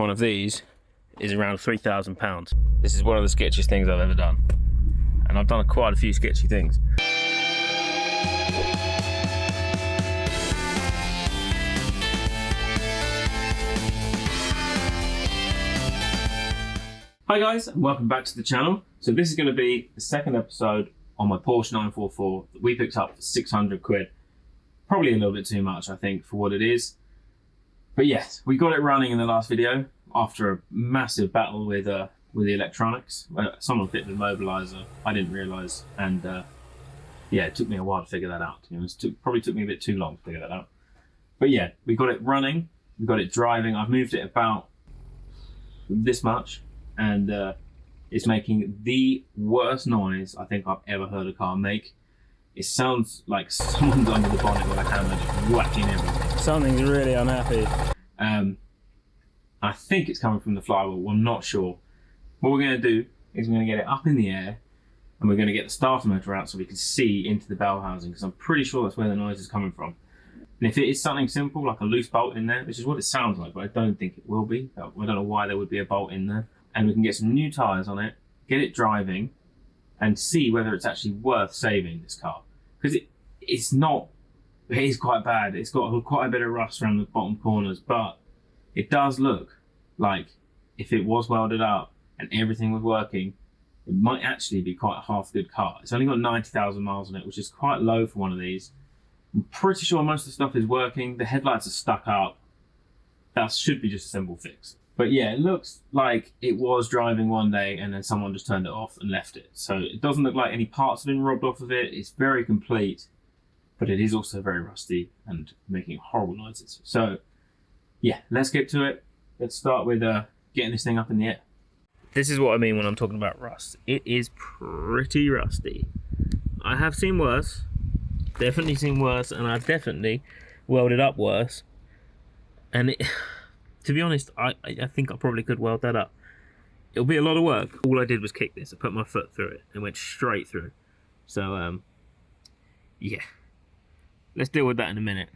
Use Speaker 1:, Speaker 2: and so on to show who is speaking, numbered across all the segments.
Speaker 1: one of these is around £3,000. This is one of the sketchiest things I've ever done. And I've done quite a few sketchy things. Hi guys, and welcome back to the channel. So this is going to be the second episode on my Porsche 944 that we picked up for 600 quid. Probably a little bit too much, I think, for what it is. But yes, we got it running in the last video after a massive battle with the electronics. Someone fitted the mobilizer, I didn't realise, and yeah, it took me a while to figure that out. To be honest, probably took me a bit too long to figure that out. But yeah, we got it running, we got it driving. I've moved it about this much, and it's making the worst noise I think I've ever heard a car make. It sounds like someone's under the bonnet with a hammer just whacking everything. Something's really unhappy. I think it's coming from the flywheel, I'm not sure. What we're going to do is we're going to get it up in the air, and we're going to get the starter motor out so we can see into the bell housing, because I'm pretty sure that's where the noise is coming from. And if it is something simple like a loose bolt in there, which is what it sounds like, but I don't think it will be. I don't know why there would be a bolt in there. And we can get some new tyres on it, get it driving, and see whether it's actually worth saving this car. Because it is quite bad. It's got quite a bit of rust around the bottom corners, but it does look like if it was welded up and everything was working, it might actually be quite a half good car. It's only got 90,000 miles on it, which is quite low for one of these. I'm pretty sure most of the stuff is working. The headlights are stuck up. That should be just a simple fix. But yeah, it looks like it was driving one day and then someone just turned it off and left it. So it doesn't look like any parts have been robbed off of it. It's very complete, but it is also very rusty and making horrible noises. So yeah, let's get to it. Let's start with getting this thing up in the air. This is what I mean when I'm talking about rust. It is pretty rusty. I have seen worse, definitely seen worse, and I've definitely welded up worse. And it... To be honest, I think I probably could weld that up. It'll be a lot of work. All I did was kick this. I put my foot through it and went straight through. So, yeah. Let's deal with that in a minute.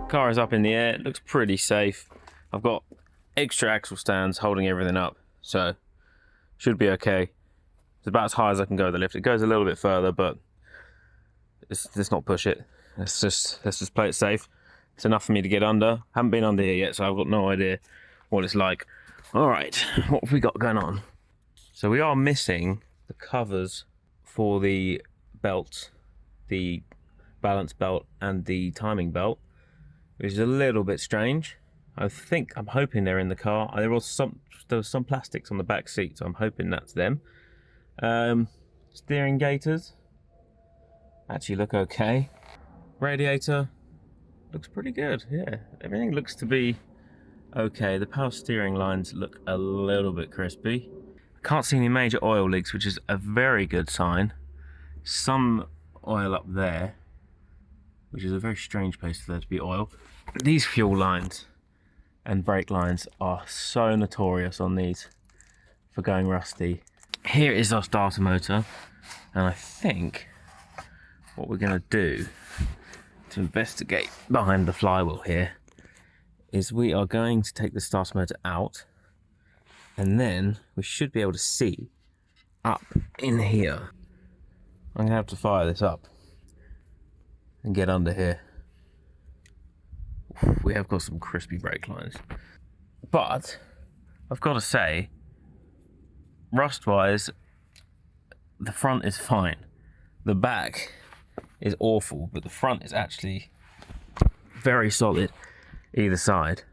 Speaker 1: Car is up in the air. It looks pretty safe. I've got extra axle stands holding everything up, so should be okay. It's about as high as I can go with the lift. It goes a little bit further, but let's not push it. Let's just play it safe. It's enough for me to get under. Haven't been under here yet, so I've got no idea what it's like. All right, what have we got going on? So we are missing the covers for the belts, the balance belt and the timing belt, which is a little bit strange. I'm hoping they're in the car. There was some plastics on the back seat, so I'm hoping that's them. Steering gaiters actually look okay. Radiator looks pretty good, yeah. Everything looks to be okay. The power steering lines look a little bit crispy. I can't see any major oil leaks, which is a very good sign. Some oil up there, which is a very strange place for there to be oil. These fuel lines and brake lines are so notorious on these for going rusty. Here is our starter motor, and I think what we're going to do to investigate behind the flywheel here is we are going to take the starter motor out, and then we should be able to see up in here. I'm going to have to fire this up and get under here. We have got some crispy brake lines, but I've got to say, rust wise, the front is fine. The back is awful, but the front is actually very solid either side.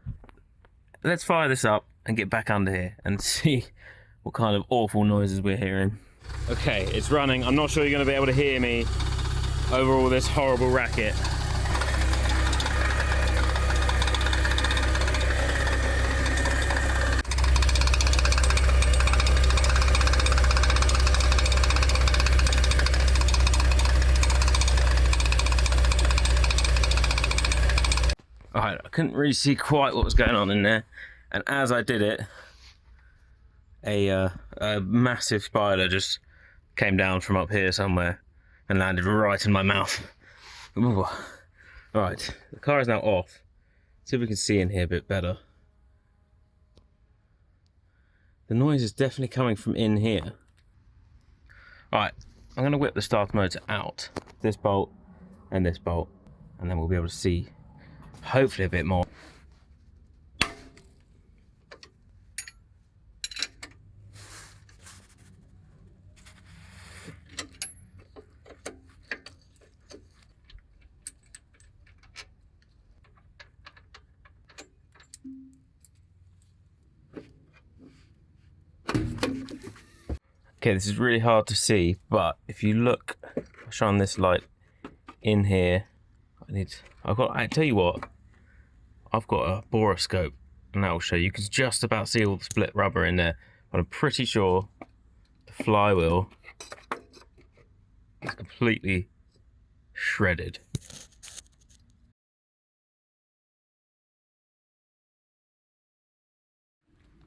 Speaker 1: Let's fire this up and get back under here and see what kind of awful noises we're hearing. Okay, it's running. I'm not sure you're going to be able to hear me over all this horrible racket. Right, I couldn't really see quite what was going on in there, and as I did it, a massive spider just came down from up here somewhere and landed right in my mouth. Ooh. Right, the car is now off. See if we can see in here a bit better. The noise is definitely coming from in here. Right, I'm going to whip the starter motor out. This bolt and this bolt. And then we'll be able to see, hopefully, a bit more. Okay, this is really hard to see, but if you look, I'll shine this light in here. I tell you what, I've got a boroscope, and that will show you. You can just about see all the split rubber in there, but I'm pretty sure the flywheel is completely shredded.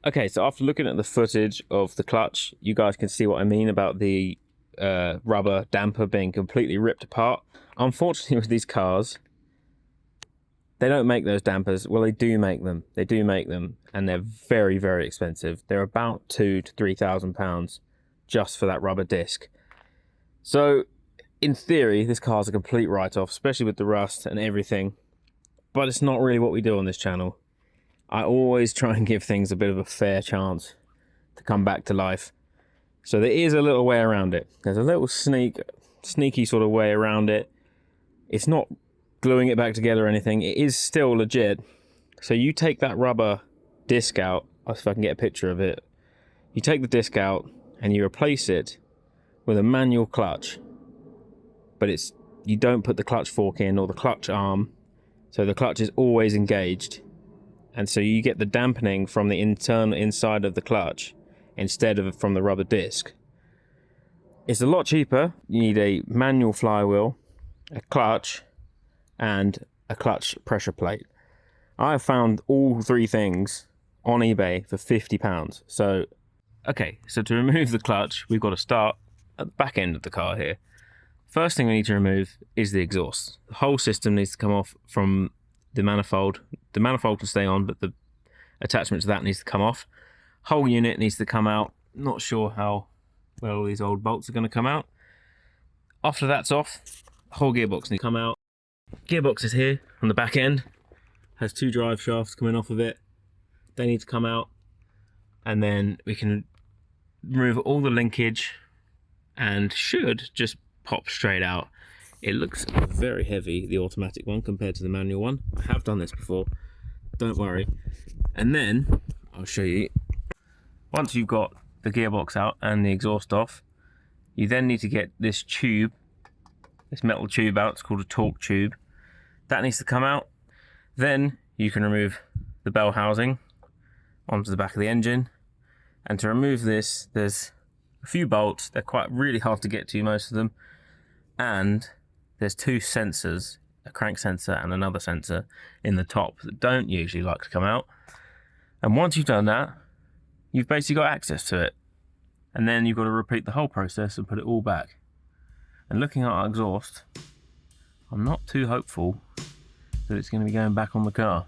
Speaker 1: Okay, so after looking at the footage of the clutch, you guys can see what I mean about the rubber damper being completely ripped apart. Unfortunately, with these cars, they don't make those dampers. Well, they do make them. They do make them, and they're very, very expensive. They're about £2,000 to £3,000 just for that rubber disc. So, in theory, this car's a complete write-off, especially with the rust and everything. But it's not really what we do on this channel. I always try and give things a bit of a fair chance to come back to life. So there is a little way around it. There's a little sneaky sort of way around it. It's not gluing it back together or anything. It is still legit. So you take that rubber disc out. I'll see if I can get a picture of it. You take the disc out and you replace it with a manual clutch. But you don't put the clutch fork in or the clutch arm. So the clutch is always engaged. And so you get the dampening from the inside of the clutch instead of from the rubber disc. It's a lot cheaper. You need a manual flywheel, a clutch, and a clutch pressure plate. I have found all three things on eBay for £50. So, okay, so to remove the clutch, we've got to start at the back end of the car here. First thing we need to remove is the exhaust. The whole system needs to come off from the manifold. The manifold can stay on, but the attachment to that needs to come off. Whole unit needs to come out. Not sure how well these old bolts are going to come out. After that's off, the whole gearbox needs to come out. Gearbox is here on the back end. Has two drive shafts coming off of it. They need to come out. And then we can remove all the linkage and should just pop straight out. It looks very heavy, the automatic one, compared to the manual one. I have done this before, don't worry. And then, I'll show you. Once you've got the gearbox out and the exhaust off, you then need to get this tube, this metal tube out. It's called a torque tube. That needs to come out. Then you can remove the bell housing onto the back of the engine. And to remove this, there's a few bolts. They're really hard to get to, most of them. And there's two sensors, a crank sensor and another sensor in the top that don't usually like to come out. And once you've done that, you've basically got access to it. And then you've got to repeat the whole process and put it all back. And looking at our exhaust, I'm not too hopeful that it's going to be going back on the car.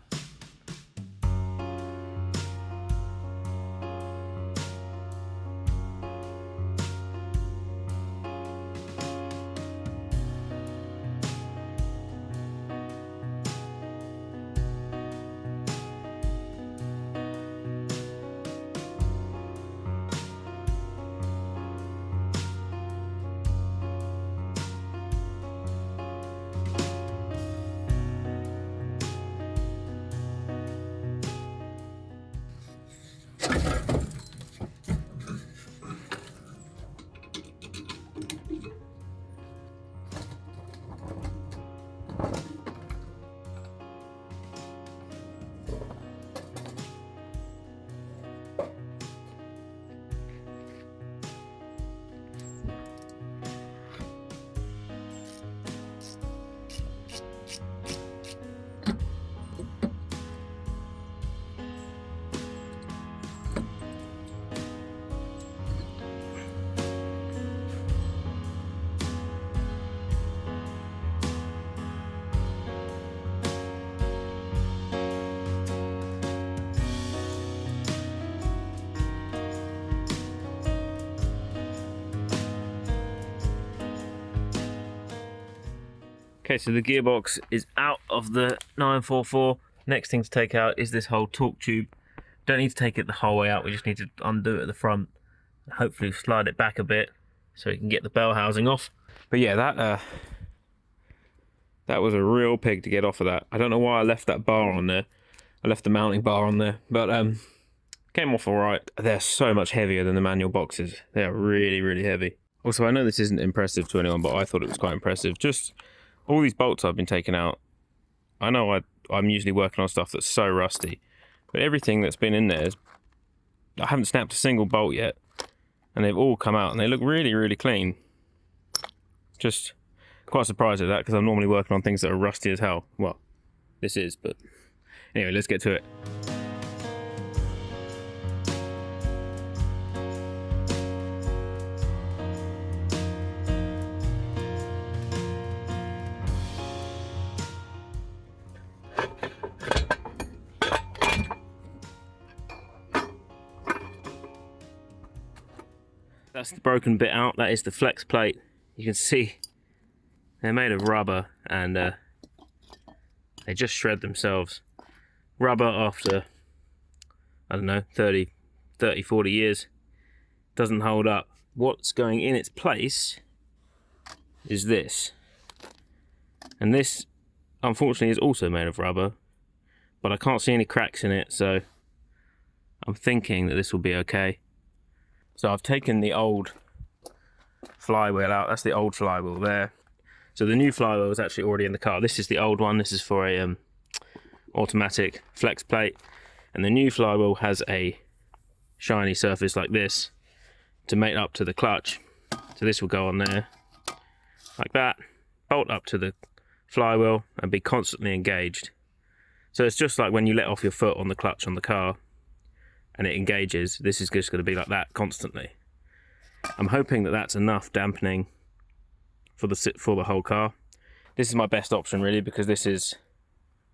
Speaker 1: Okay, so the gearbox is out of the 944. Next thing to take out is this whole torque tube. Don't need to take it the whole way out, we just need to undo it at the front. And hopefully slide it back a bit so we can get the bell housing off. But yeah, that was a real pig to get off of that. I don't know why I left that bar on there. I left the mounting bar on there, but came off all right. They're so much heavier than the manual boxes. They're really, really heavy. Also, I know this isn't impressive to anyone, but I thought it was quite impressive. Just all these bolts I've been taking out. I know I'm usually working on stuff that's so rusty, but everything that's been in there I haven't snapped a single bolt yet, and they've all come out and they look really, really clean. Just quite surprised at that because I'm normally working on things that are rusty as hell. Well, this is, but anyway, let's get to it. That's the broken bit out. That is the flex plate. You can see they're made of rubber and they just shred themselves. Rubber after, I don't know, 30, 40 years doesn't hold up. What's going in its place is this. And this, unfortunately, is also made of rubber, but I can't see any cracks in it, so I'm thinking that this will be okay. So I've taken the old flywheel out. That's the old flywheel there. So the new flywheel is actually already in the car. This is the old one. This is for a automatic flex plate. And the new flywheel has a shiny surface like this to mate up to the clutch. So this will go on there like that, bolt up to the flywheel and be constantly engaged. So it's just like when you let off your foot on the clutch on the car and it engages, this is just going to be like that constantly. I'm hoping that that's enough dampening for the whole car. This is my best option really, because this is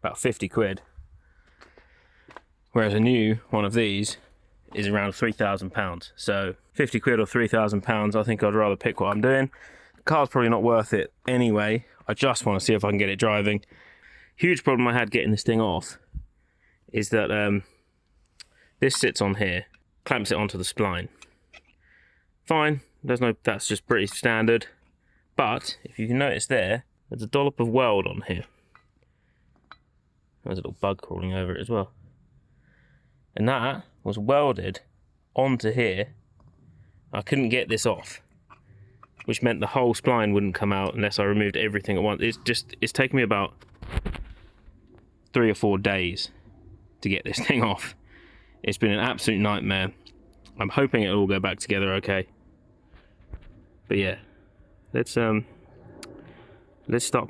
Speaker 1: about 50 quid, whereas a new one of these is around £3,000. So 50 quid or £3,000, I think I'd rather pick what I'm doing. The car's probably not worth it anyway. I just want to see if I can get it driving. Huge problem I had getting this thing off is that this sits on here, clamps it onto the spline. Fine, that's just pretty standard. But if you can notice there's a dollop of weld on here. There's a little bug crawling over it as well. And that was welded onto here. I couldn't get this off, which meant the whole spline wouldn't come out unless I removed everything at once. It's taken me about 3 or 4 days to get this thing off. It's been an absolute nightmare. I'm hoping it'll all go back together okay. But yeah, let's start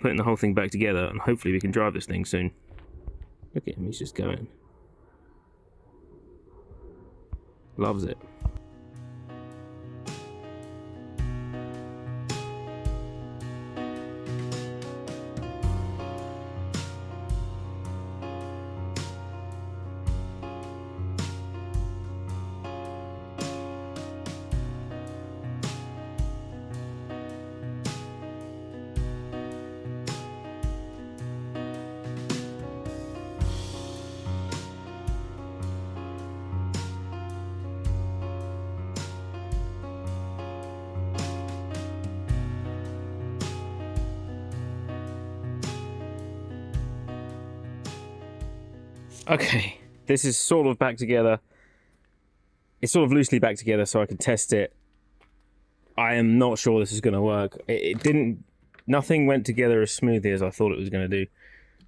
Speaker 1: putting the whole thing back together and hopefully we can drive this thing soon. Look at him, he's just going. Loves it. Okay, this is sort of back together. It's sort of loosely back together so I can test it. I am not sure this is going to work. Nothing went together as smoothly as I thought it was going to do.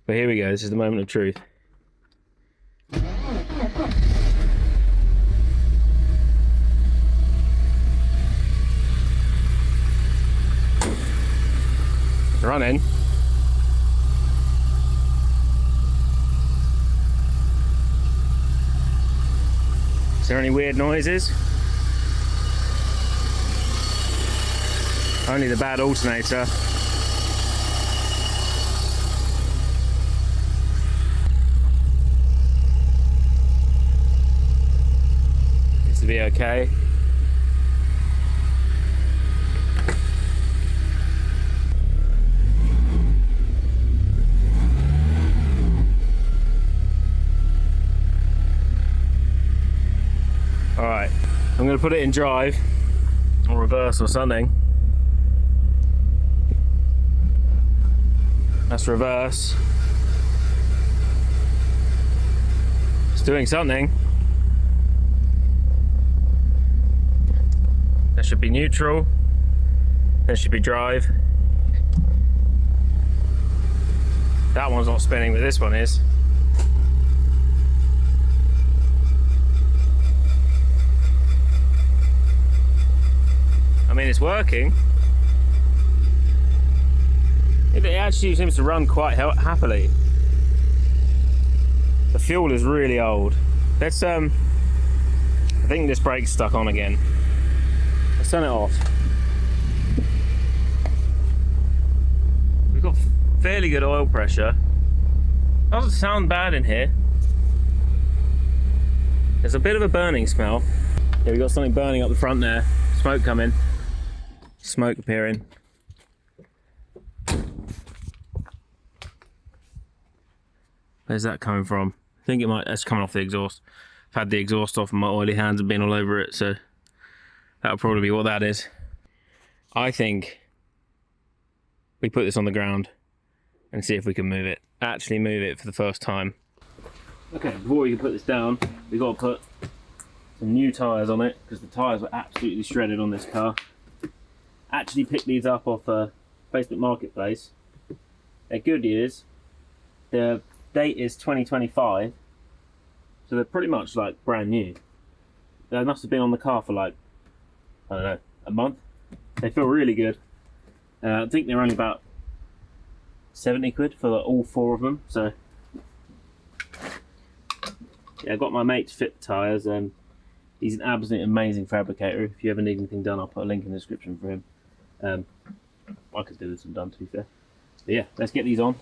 Speaker 1: But here we go, this is the moment of truth. Running. Is there any weird noises? Only the bad alternator. Seems to be okay. gonna put it in drive or reverse or something. That's reverse. It's doing something. That should be neutral. That should be drive. That one's not spinning, but this one is. I mean, it's working. It actually seems to run quite happily. The fuel is really old. Let's I think this brake's stuck on again. Let's turn it off. We've got fairly good oil pressure. Doesn't sound bad in here. There's a bit of a burning smell. Yeah, we've got something burning up the front there. Smoke coming. Smoke appearing. Where's that coming from? I think that's coming off the exhaust. I've had the exhaust off and my oily hands have been all over it, so that'll probably be what that is. I think we put this on the ground and see if we can move it. Actually move it for the first time. Okay, before we can put this down, we've got to put some new tyres on it because the tyres were absolutely shredded on this car. Actually picked these up off Facebook Marketplace. They're good years. The date is 2025, so they're pretty much like brand new. They must have been on the car for like, I don't know, a month. They feel really good. I think they're only about 70 quid for all 4 of them. So yeah, I got my mate to fit the tyres, and he's an absolutely amazing fabricator. If you ever need anything done, I'll put a link in the description for him. I could do this and done, to be fair. But yeah, let's get these on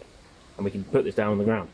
Speaker 1: and we can put this down on the ground.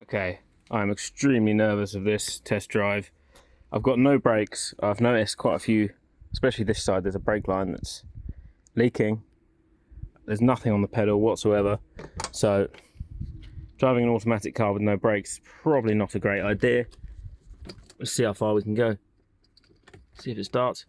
Speaker 1: Okay, I'm extremely nervous of this test drive. I've got no brakes. I've noticed quite a few, especially this side, there's a brake line that's leaking. There's nothing on the pedal whatsoever. So driving an automatic car with no brakes, probably not a great idea. Let's see how far we can go. See if it starts.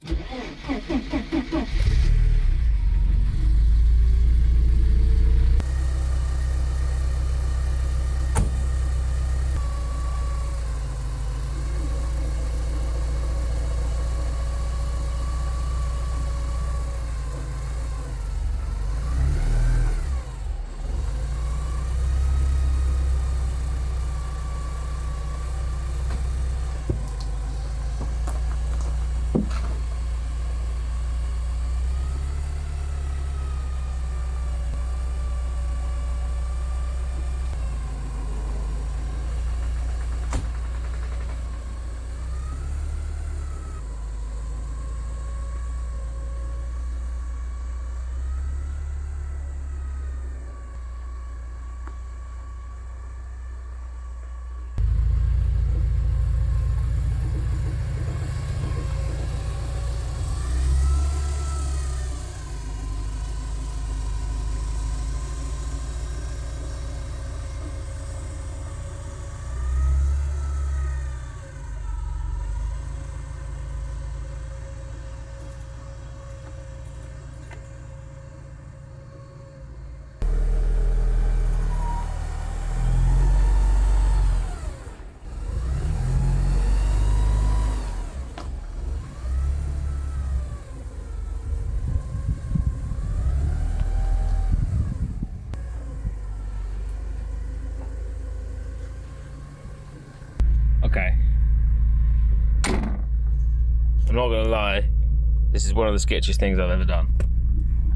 Speaker 1: This is one of the sketchiest things I've ever done.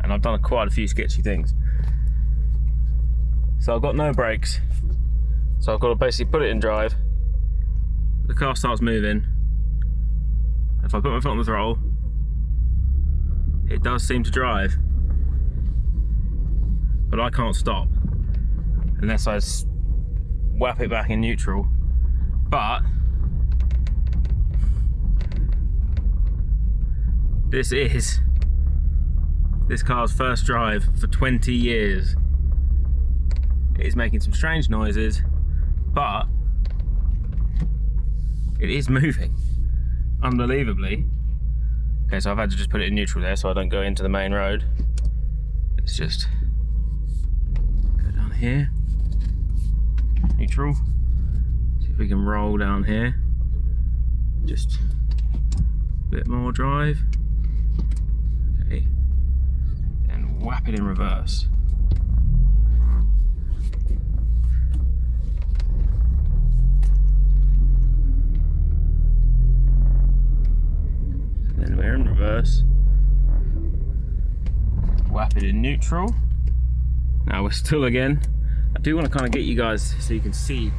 Speaker 1: And I've done quite a few sketchy things. So I've got no brakes. So I've got to basically put it in drive. The car starts moving. If I put my foot on the throttle, it does seem to drive. But I can't stop unless I whap it back in neutral. But this is this car's first drive for 20 years. It is making some strange noises, but it is moving, unbelievably. Okay, so I've had to just put it in neutral there so I don't go into the main road. Let's just go down here, neutral. See if we can roll down here. Just a bit more drive. Okay, and whap it in reverse. Then we're in reverse. Whap it in neutral. Now we're still again. I do want to kind of get you guys so you can see.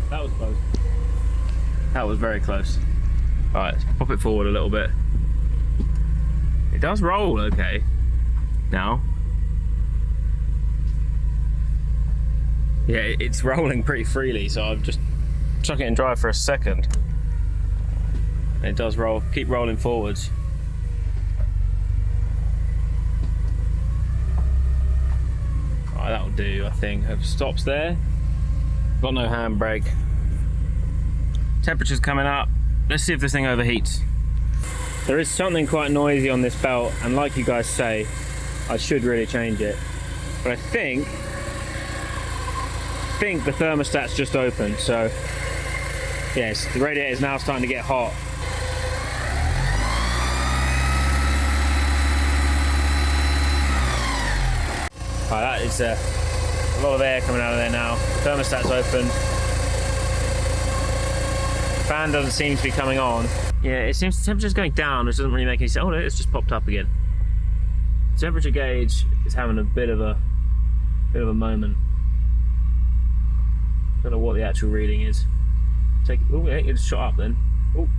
Speaker 1: That was close. That was very close. Alright, let's pop it forward a little bit. It does roll okay. Now. Yeah, it's rolling pretty freely, so I've just chuck it in drive for a second. It does roll, keep rolling forwards. Alright, that'll do, I think. It stops there. Got no handbrake. Temperature's coming up. Let's see if this thing overheats. There is something quite noisy on this belt, and like you guys say, I should really change it. But I think the thermostat's just opened, so yes, the radiator is now starting to get hot. Right, that is a lot of air coming out of there now. Thermostat's open. Fan doesn't seem to be coming on. Yeah, it seems the temperature's going down, which doesn't really make any sense. Oh no, it's just popped up again. The temperature gauge is having a bit of a moment. Don't know what the actual reading is. Oh, yeah, it's shot up then. Oh,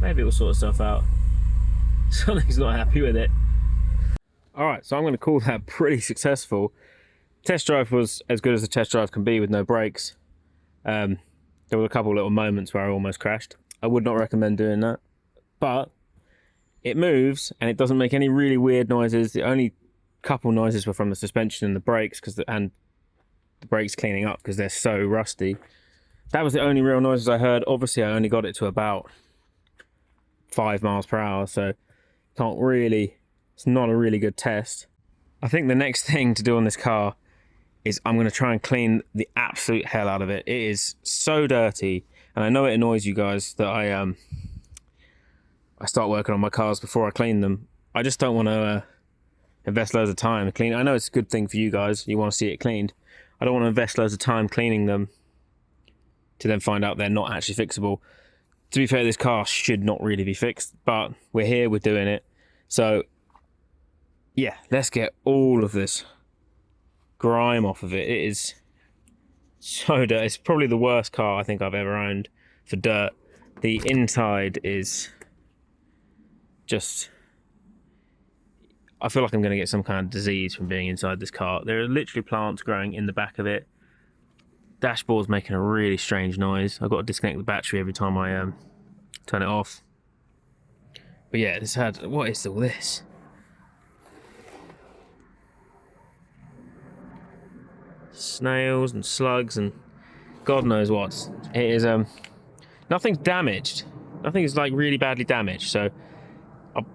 Speaker 1: maybe it will sort itself out. Something's not happy with it. All right, so I'm going to call that pretty successful. Test drive was as good as a test drive can be with no brakes. There were a couple little moments where I almost crashed. I would not recommend doing that, but it moves and it doesn't make any really weird noises. The only couple noises were from the suspension and the brakes, and the brakes cleaning up because they're so rusty. That was the only real noises I heard. Obviously, I only got it to about 5 miles per hour, so can't really. It's not a really good test. I think the next thing to do on this car is I'm going to try and clean the absolute hell out of it. It is so dirty, and I know it annoys you guys that I start working on my cars before I clean them. I just don't want to invest loads of time to clean. I know it's a good thing for you guys. You want to see it cleaned. I don't want to invest loads of time cleaning them to then find out they're not actually fixable. To be fair, this car should not really be fixed, but we're here, we're doing it. So yeah, let's get all of this grime off of it. It is so dirty. It's probably the worst car I think I've ever owned for dirt. The inside is just, I feel like I'm going to get some kind of disease from being inside this car. There are literally plants growing in the back of it. Dashboard's making a really strange noise. I've got to disconnect the battery every time I turn it off. But yeah, this had, what is all this? snails and slugs and God knows what. It is nothing's damaged. Nothing is like really badly damaged, so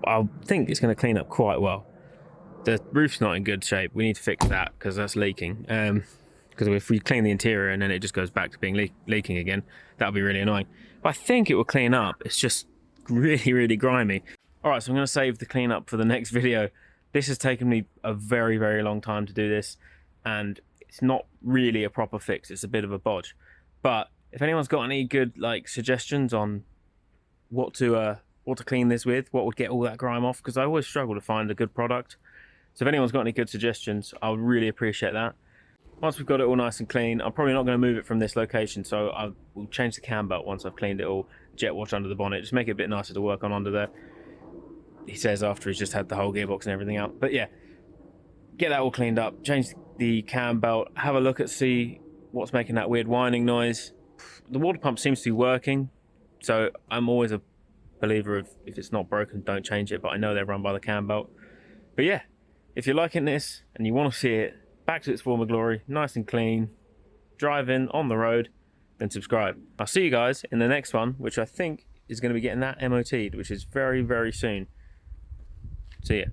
Speaker 1: I think it's going to clean up quite well. The roof's not in good shape. We need to fix that because that's leaking. Because if we clean the interior and then it just goes back to being leaking again, that'll be really annoying. But I think it will clean up. It's just really, really grimy. All right, so I'm going to save the cleanup for the next video. This has taken me a very, very long time to do this, and it's not really a proper fix. It's a bit of a bodge. But if anyone's got any good like suggestions on what to clean this with, what would get all that grime off, because I always struggle to find a good product. So if anyone's got any good suggestions, I would really appreciate that. Once we've got it all nice and clean, I'm probably not going to move it from this location, so I will change the cam belt once I've cleaned it all, jet wash under the bonnet, just make it a bit nicer to work on under there. He says after he's just had the whole gearbox and everything out. But yeah, get that all cleaned up, change the cam belt, have a look at see what's making that weird whining noise. The water pump seems to be working, so I'm always a believer of if it's not broken, don't change it, but I know they're run by the cam belt. But yeah, if you're liking this and you want to see it back to its former glory, nice and clean, driving on the road, then subscribe. I'll see you guys in the next one, which I think is going to be getting that MOT'd, which is very, very soon. See ya.